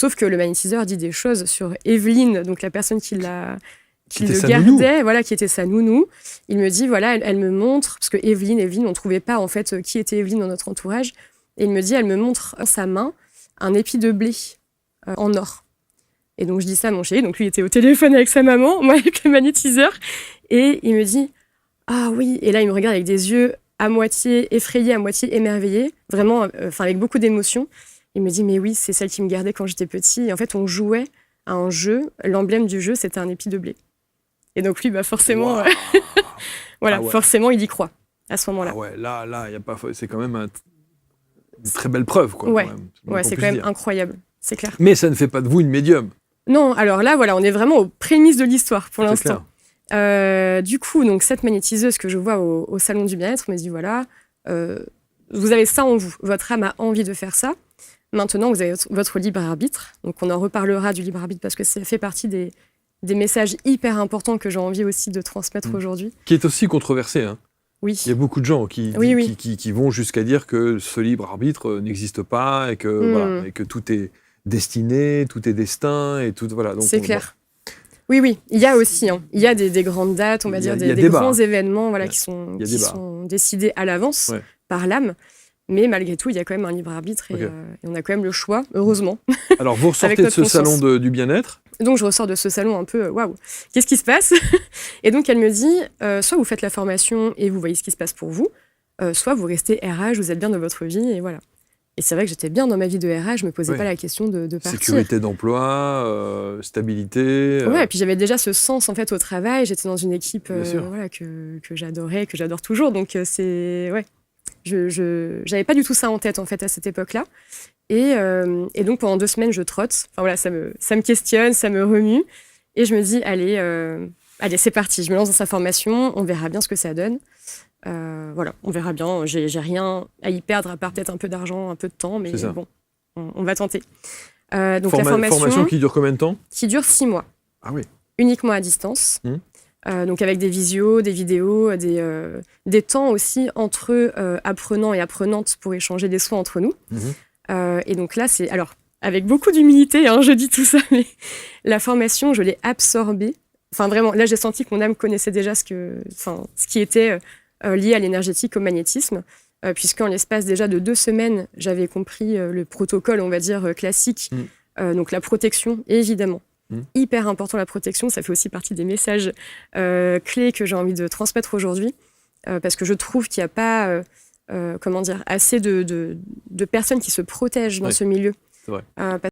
Sauf que le magnétiseur dit des choses sur Evelyne, donc la personne qui le nounou. voilà, qui était sa nounou. Il me dit, voilà, elle me montre, parce que Evelyne, on ne trouvait pas en fait qui était Evelyne dans notre entourage. Et il me dit, elle me montre en sa main un épi de blé en or. Et donc je dis ça à mon chéri, donc lui il était au téléphone avec sa maman, moi avec le magnétiseur. Et il me dit, ah oui, et là il me regarde avec des yeux à moitié effrayés, à moitié émerveillés, vraiment, avec beaucoup d'émotion. Il me dit, mais oui, c'est celle qui me gardait quand j'étais petit. Et en fait, on jouait à un jeu. L'emblème du jeu, c'était un épi de blé. Et donc, lui, forcément, Wow. voilà, forcément, il y croit à ce moment-là. Ah ouais, là, y a pas... c'est quand même une très belle preuve, quoi. Ouais, quand même, c'est quand même incroyable, c'est clair. Mais ça ne fait pas de vous une médium. Non, alors là, voilà, on est vraiment aux prémices de l'histoire pour l'instant. Du coup, donc, cette magnétiseuse que je vois au salon du bien-être me dit, voilà, vous avez ça en vous. Votre âme a envie de faire ça. Maintenant, vous avez votre libre arbitre. Donc, on en reparlera du libre arbitre parce que ça fait partie des messages hyper importants que j'ai envie aussi de transmettre aujourd'hui. Qui est aussi controversé. Hein. Oui. Il y a beaucoup de gens qui vont jusqu'à dire que ce libre arbitre n'existe pas et que, voilà, et que tout est destiné, tout est destin et tout. Voilà. Donc, c'est clair. Oui, il y a aussi, il y a des grandes dates, on va dire, des grands événements qui sont décidés à l'avance par l'âme. Mais malgré tout, il y a quand même un libre arbitre et on a quand même le choix, heureusement. Alors, vous ressortez de ce salon du bien-être. Donc, je ressors de ce salon un peu, waouh, qu'est-ce qui se passe? Et donc, elle me dit, soit vous faites la formation et vous voyez ce qui se passe pour vous, soit vous restez RH, vous êtes bien dans votre vie et voilà. Et c'est vrai que j'étais bien dans ma vie de RH, je me posais pas la question de partir. Sécurité d'emploi, stabilité. Ouais, et puis j'avais déjà ce sens en fait au travail, j'étais dans une équipe que j'adorais, que j'adore toujours, donc c'est... Ouais. Je n'avais pas du tout ça en tête en fait à cette époque-là. Et donc pendant 2 semaines, je trotte. Enfin voilà, ça me questionne, ça me remue. Et je me dis, allez, c'est parti. Je me lance dans sa formation, on verra bien ce que ça donne. Voilà, on verra bien. J'ai rien à y perdre à part peut-être un peu d'argent, un peu de temps, mais bon, on va tenter. Donc la formation qui dure combien de temps? Qui dure 6 mois. Ah oui. Uniquement à distance. Donc avec des visios, des vidéos, des temps aussi entre apprenants et apprenantes pour échanger des soins entre nous. Et donc là, c'est... Alors, avec beaucoup d'humilité, je dis tout ça, mais la formation, je l'ai absorbée. Enfin, vraiment, là, j'ai senti que mon âme connaissait déjà ce qui était lié à l'énergétique, au magnétisme, puisqu'en l'espace déjà de 2 semaines, j'avais compris le protocole, on va dire, classique, donc la protection, évidemment. Hyper important la protection, ça fait aussi partie des messages clés que j'ai envie de transmettre aujourd'hui, parce que je trouve qu'il n'y a pas assez de personnes qui se protègent dans ce milieu. C'est vrai.